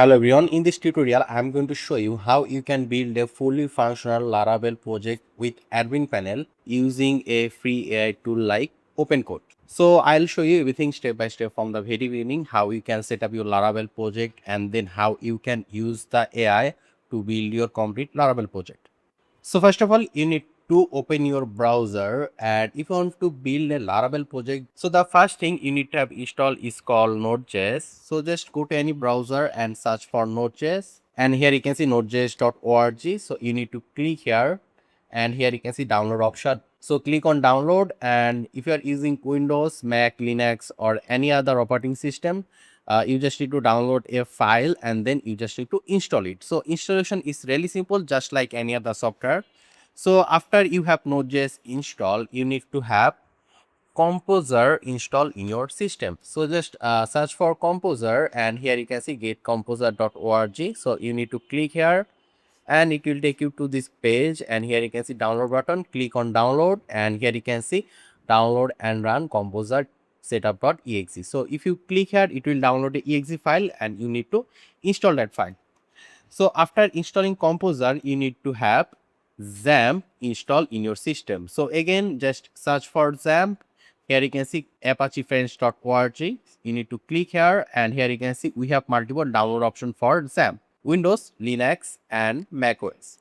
Hello everyone, in this tutorial I am going to show you how you can build a fully functional Laravel project with admin panel using a free AI tool like OpenCode. So I'll show you everything step by step from the very beginning, how you can set up your Laravel project and then how you can use the AI to build your complete Laravel project. So first of all, you need to open your browser, and if you want to build a Laravel project, so the first thing you need to have installed is called Node.js. So just go to any browser and search for Node.js, and here you can see nodejs.org. So you need to click here, and here you can see download option. So click on download, and if you are using Windows, Mac, Linux or any other operating system, you just need to download a file and then you just need to install it. So installation is really simple, just like any other software. So after you have Node.js installed, you need to have Composer installed in your system. So just search for Composer, and here you can see getcomposer.org. So you need to click here and it will take you to this page, and here you can see download button. Click on download, and here you can see download and run composer setup.exe. So if you click here, it will download the exe file and you need to install that file. So after installing composer, you need to have XAMPP installed in your system. So again, just search for XAMPP. Here you can see apachefriends.org. You need to click here, and here you can see we have multiple download option for XAMPP: Windows, Linux and Mac OS.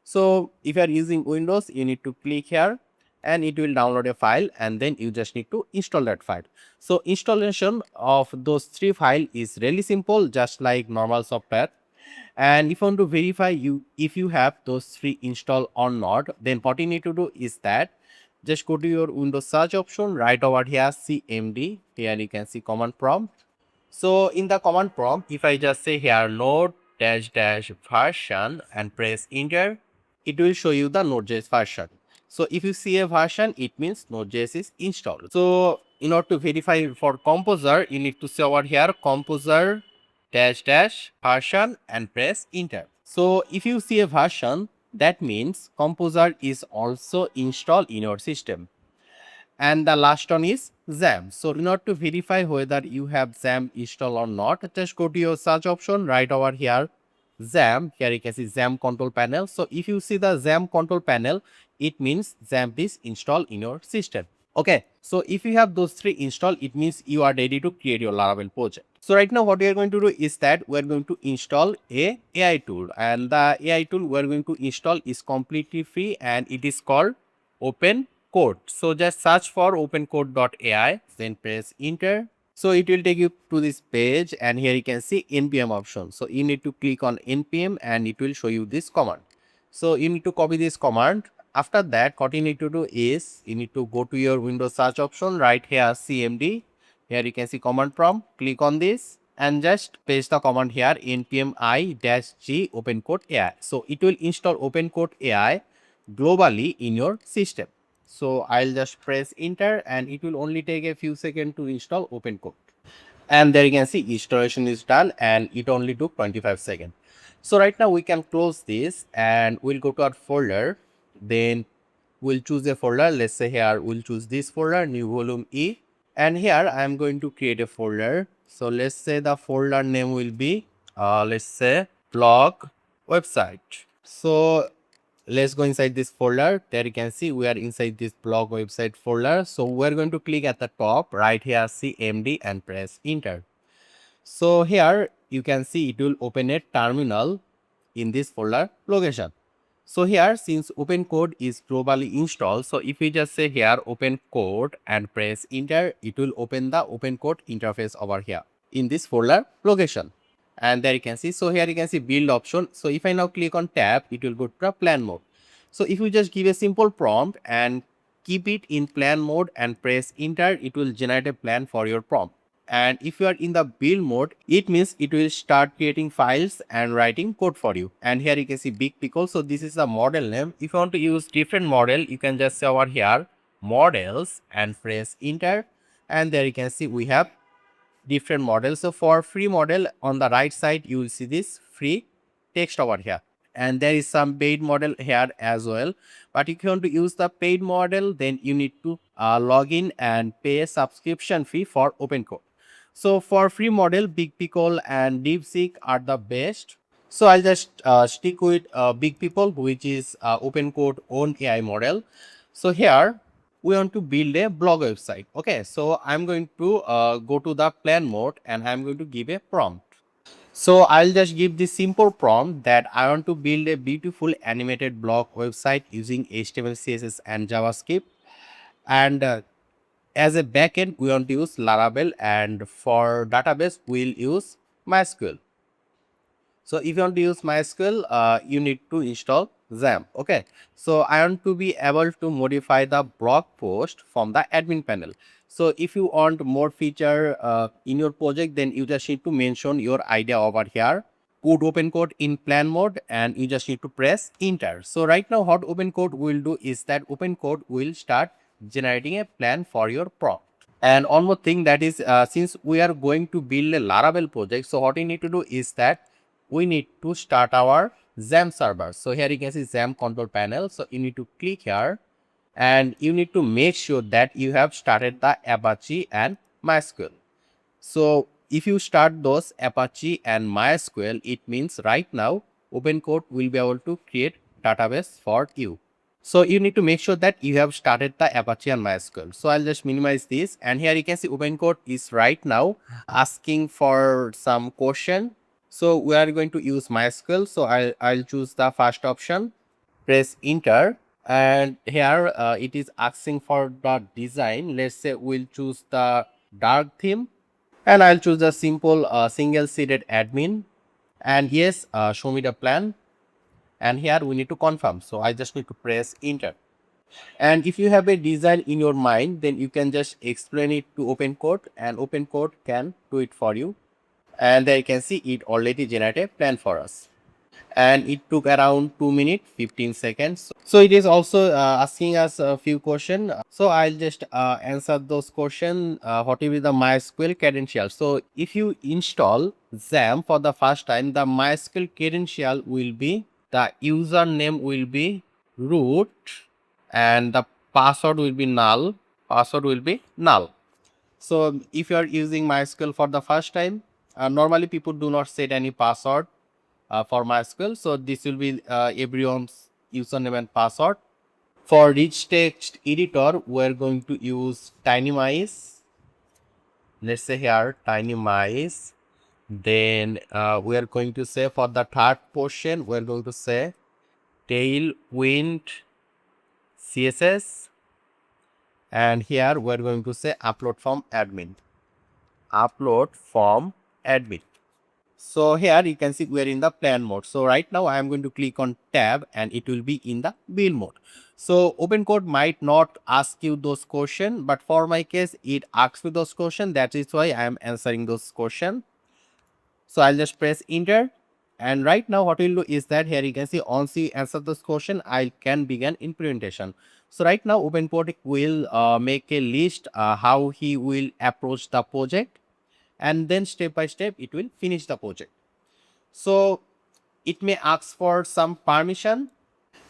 So if you are using Windows, you need to click here and it will download a file, and then you just need to install that file. So installation of those three files is really simple, just like normal software. And if you want to verify if you have those three installed or not, then what you need to do is that just go to your Windows search option, right over here cmd. Here you can see command prompt. So in the command prompt, if I just say here node dash dash version and press enter, it will show you the Node.js version. So if you see a version, it means Node.js is installed. So in order to verify for Composer, you need to say over here Composer dash dash version and press enter. So if you see a version, that means Composer is also installed in your system. And the last one is XAMPP. So in order to verify whether you have XAMPP installed or not, just go to your search option right over here, XAMPP. Here you can see XAMPP control panel. So if you see the XAMPP control panel, it means XAMPP is installed in your system. Okay, so if you have those three installed, it means you are ready to create your Laravel project. So right now what we are going to do is that we are going to install a AI tool, and the AI tool we are going to install is completely free and it is called OpenCode. So just search for opencode.ai, then press enter. So it will take you to this page, and here you can see npm option. So you need to click on npm and it will show you this command. So you need to copy this command. After that, what you need to do is you need to go to your Windows search option right here cmd. Here you can see command prompt. Click on this and just paste the command here npm i-g opencode AI. So it will install opencode AI globally in your system. So I'll just press enter and it will only take a few seconds to install OpenCode. And there you can see installation is done and it only took 25 seconds. So right now we can close this and we'll go to our folder. Then we'll choose a folder. Let's say here we'll choose this folder, new volume E. And here I'm going to create a folder. So let's say the folder name will be, let's say blog website. So let's go inside this folder. There you can see we are inside this blog website folder. So we're going to click at the top right here cmd and press enter. So here you can see it will open a terminal in this folder location. So here, since OpenCode is globally installed, so if we just say here OpenCode and press enter, it will open the OpenCode interface over here in this folder location. And there you can see, so here you can see build option. So if I now click on tab, it will go to the plan mode. So if you just give a simple prompt and keep it in plan mode and press enter, it will generate a plan for your prompt. And if you are in the build mode, it means it will start creating files and writing code for you. And here you can see big pickle. So this is the model name. If you want to use different model, you can just say over here models and press enter. And there you can see we have different models. So for free model on the right side, you will see this free text over here. And there is some paid model here as well. But if you want to use the paid model, then you need to log in and pay a subscription fee for OpenCode. So for free model, Big Pickle and DeepSeek are the best. So I'll just stick with Big People, which is open code own AI model. So here we want to build a blog website. Okay, so I'm going to go to the plan mode and I'm going to give a prompt. So I'll just give this simple prompt that I want to build a beautiful animated blog website using HTML, CSS and JavaScript. And as a backend, we want to use Laravel, and for database, we'll use MySQL. So if you want to use MySQL, you need to install XAMPP. Okay. So I want to be able to modify the blog post from the admin panel. So if you want more feature in your project, then you just need to mention your idea over here. Put open code in plan mode and you just need to press enter. So right now what open code will do is that open code will start generating a plan for your prompt. And one more thing, that is since we are going to build a Laravel project, so what we need to do is that we need to start our XAMPP server. So here you can see XAMPP control panel. So you need to click here and you need to make sure that you have started the Apache and MySQL. So if you start those Apache and MySQL, it means right now OpenCode will be able to create database for you. So you need to make sure that you have started the Apache and MySQL. So I'll just minimize this, and here you can see OpenCode is right now asking for some question. So we are going to use MySQL. So I'll choose the first option, press enter, and here it is asking for the design. Let's say we'll choose the dark theme, and I'll choose the simple single seated admin, and yes, show me the plan. And here we need to confirm, so I just need to press enter. And if you have a design in your mind, then you can just explain it to OpenCode and OpenCode can do it for you. And there you can see it already generated a plan for us. And it took around 2 minutes 15 seconds. So it is also asking us a few questions. So I'll just answer those questions. What will be the MySQL credential? So if you install XAMPP for the first time, the MySQL credential will be, the username will be root, and the password will be null. So if you are using MySQL for the first time, normally people do not set any password for MySQL. So this will be everyone's username and password. For rich text editor, we're going to use Tiny Mice. Let's say here Tiny Mice. Then we are going to say for the third portion, we're going to say Tailwind CSS. And here we're going to say upload from admin. So here you can see we're in the plan mode. So right now I am going to click on tab and it will be in the build mode. So OpenCode might not ask you those questions, but for my case it asks me those questions. That is why I am answering those questions. So I'll just press enter. And right now what we'll do is that here you can see once you answer this question, I can begin implementation. So right now OpenCode will make a list how he will approach the project, and then step by step it will finish the project. So it may ask for some permission,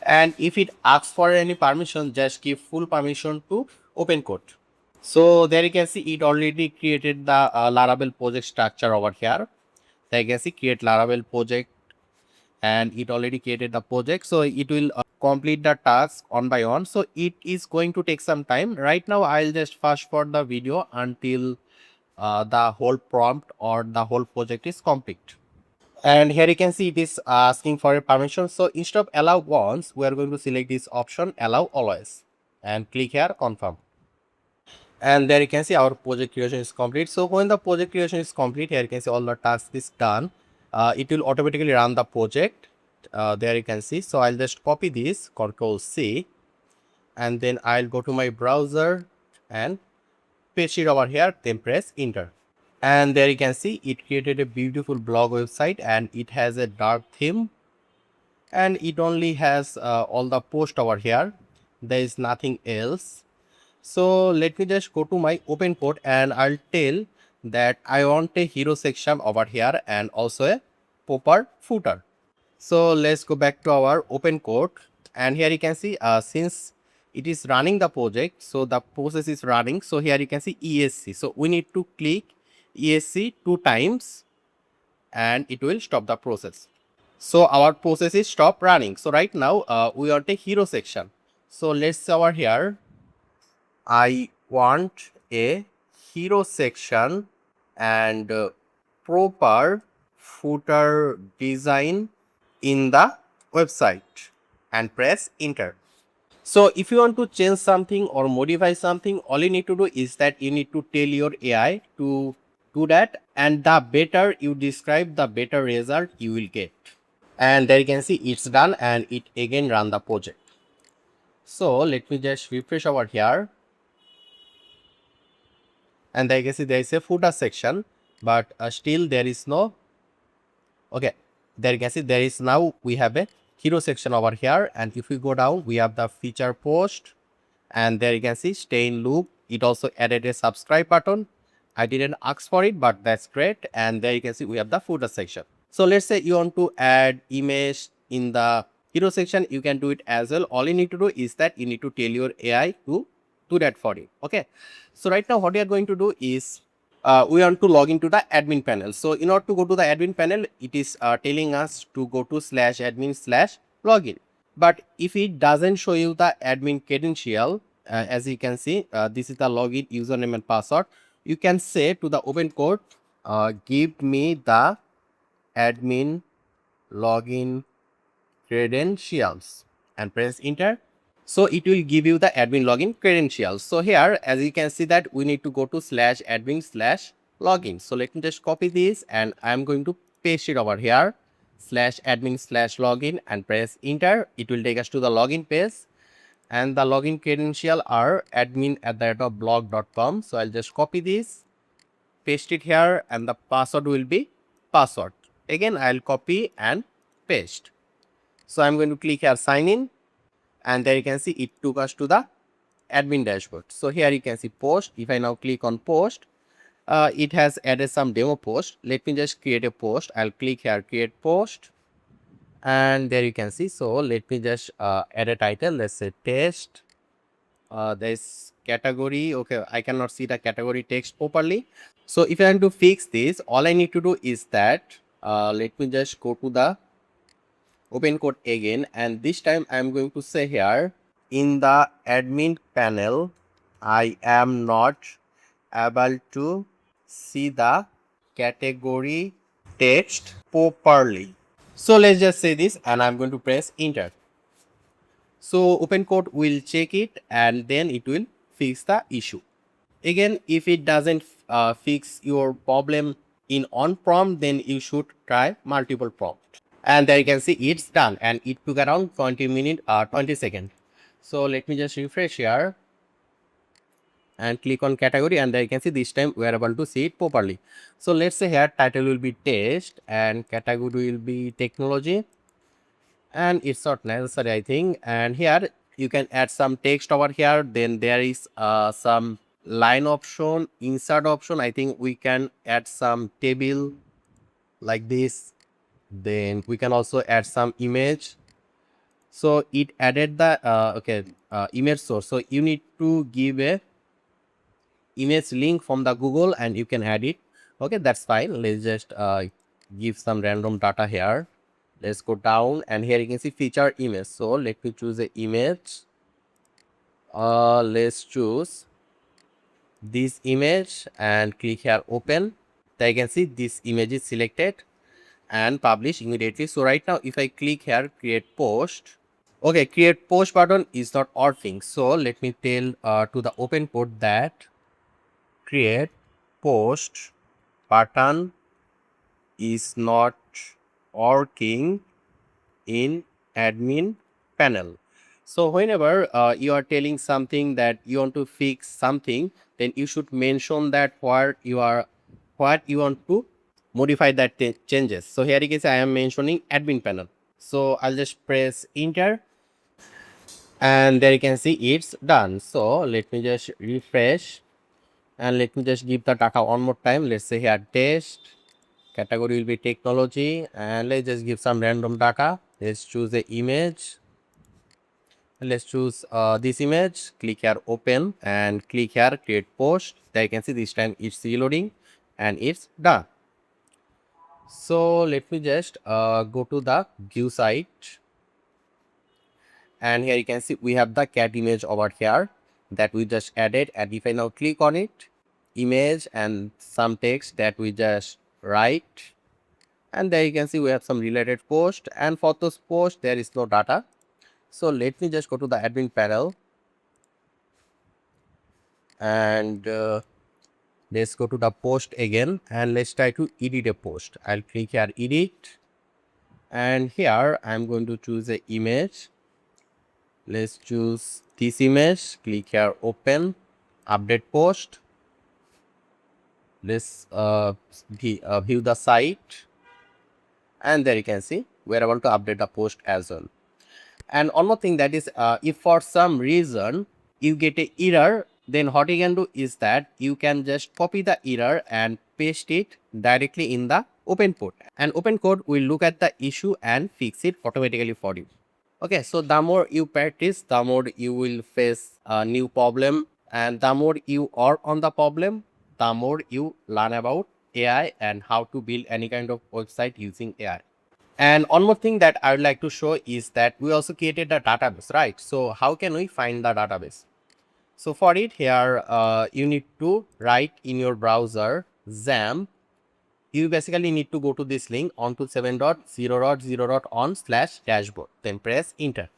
and if it asks for any permission, just give full permission to OpenCode. So there you can see it already created the Laravel project structure over here. There you can see create Laravel project, and it already created the project. So it will complete the task one by one. So it is going to take some time. Right now I'll just fast forward the video until the whole prompt or the whole project is complete. And here you can see it is asking for a permission. So instead of allow once, we are going to select this option allow always and click here confirm. And there you can see our project creation is complete. So when the project creation is complete, here you can see all the tasks is done. It will automatically run the project. There you can see. So I'll just copy this, Control C, and then I'll go to my browser and paste it over here, then press enter. And there you can see it created a beautiful blog website, and it has a dark theme, and it only has all the post over here. There is nothing else. So let me just go to my OpenCode and I'll tell that I want a hero section over here and also a proper footer. So let's go back to our OpenCode, and here you can see since it is running the project, so the process is running. So here you can see ESC. So we need to click ESC 2 times and it will stop the process. So our process is stop running. So right now we want a hero section. So let's say over here I want a hero section and proper footer design in the website and press enter. So if you want to change something or modify something, all you need to do is that you need to tell your AI to do that, and the better you describe, the better result you will get. And there you can see it's done and it again run the project. So let me just refresh over here, and there you can see there is a footer section, but still there is no. Okay, there you can see there is now we have a hero section over here, and if we go down we have the feature post, and there you can see stay in loop. It also added a subscribe button. I didn't ask for it, but that's great. And there you can see we have the footer section. So let's say you want to add image in the hero section, you can do it as well. All you need to do is that you need to tell your AI to do that for you. Okay, so right now what we are going to do is we want to log into the admin panel. So in order to go to the admin panel, it is telling us to go to /admin/login. But if it doesn't show you the admin credential, as you can see, this is the login username and password. You can say to the open code, give me the admin login credentials and press enter. So it will give you the admin login credentials. So here, as you can see that we need to go to /admin/login. So let me just copy this and I'm going to paste it over here, /admin/login and press enter. It will take us to the login page, and the login credential are admin@blog.com. So I'll just copy this, paste it here, and the password will be password. Again, I'll copy and paste. So I'm going to click here sign in, and there you can see it took us to the admin dashboard. So here you can see post. If I now click on post, it has added some demo post. Let me just create a post. I'll click here create post, and there you can see. So let me just add a title. Let's say test. There's category. Okay, I cannot see the category text properly. So if I want to fix this, all I need to do is that let me just go to the open code again, and this time I am going to say here in the admin panel I am not able to see the category text properly. So let's just say this, and I'm going to press enter. So open code will check it and then it will fix the issue. Again, if it doesn't fix your problem in on prompt, then you should try multiple prompt. And there you can see it's done, and it took around 20 minutes 20 seconds. So let me just refresh here and click on category, and there you can see this time we are able to see it properly. So let's say here title will be test and category will be technology, and it's not necessary I think. And here you can add some text over here. Then there is some line option, insert option. I think we can add some table like this. Then we can also add some image. So it added the image source. So you need to give a image link from the Google and you can add it. Okay, that's fine. Let's just give some random data here. Let's go down, and here you can see feature image. So let me choose the image. Let's choose this image and click here open. There you can see this image is selected and publish immediately. So right now if I click here create post, okay, create post button is not working. So let me tell to the open code that create post button is not working in admin panel. So whenever you are telling something that you want to fix something, then you should mention that what you want to modify that changes. So here you can see I am mentioning admin panel. So I'll just press enter, and there you can see it's done. So let me just refresh, and let me just give the data one more time. Let's say here test, category will be technology, and let's just give some random data. Let's choose the image. Let's choose this image. Click here open and click here create post. There you can see this time it's reloading. and it's done. So let me just go to the view site, and here you can see we have the cat image over here that we just added, and if I now click on it, image and some text that we just write, and there you can see we have some related post, and for those posts there is no data. So let me just go to the admin panel, and let's go to the post again, and let's try to edit a post. I'll click here edit, and here I'm going to choose a image. Let's choose this image, click here open, update post. Let's view the site, and there you can see we're able to update the post as well. And one more thing, that is if for some reason you get a error, then what you can do is that you can just copy the error and paste it directly in the open code, and open code will look at the issue and fix it automatically for you. Okay, so the more you practice, the more you will face a new problem, and the more you are on the problem, the more you learn about AI and how to build any kind of website using AI. And one more thing that I would like to show is that we also created a database, right? So how can we find the database? So for it, here you need to write in your browser XAMPP. You basically need to go to this link onto 7.0.0.on/dashboard, then press enter.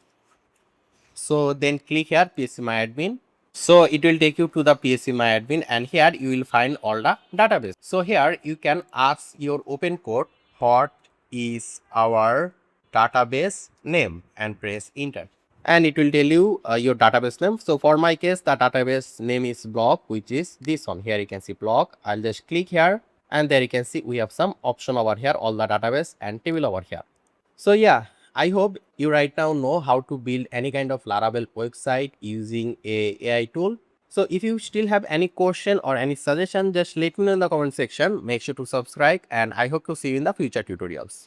So then click here PSCMyAdmin. So it will take you to the PSCMyAdmin, and here you will find all the database. So here you can ask your open code what is our database name and press enter, and it will tell you your database name. So for my case, the database name is block, which is this one. Here you can see block. I'll just click here, and there you can see we have some option over here, all the database and table over here. So yeah, I hope you right now know how to build any kind of Laravel website using a AI tool. So if you still have any question or any suggestion, just let me know in the comment section. Make sure to subscribe, and I hope to see you in the future tutorials.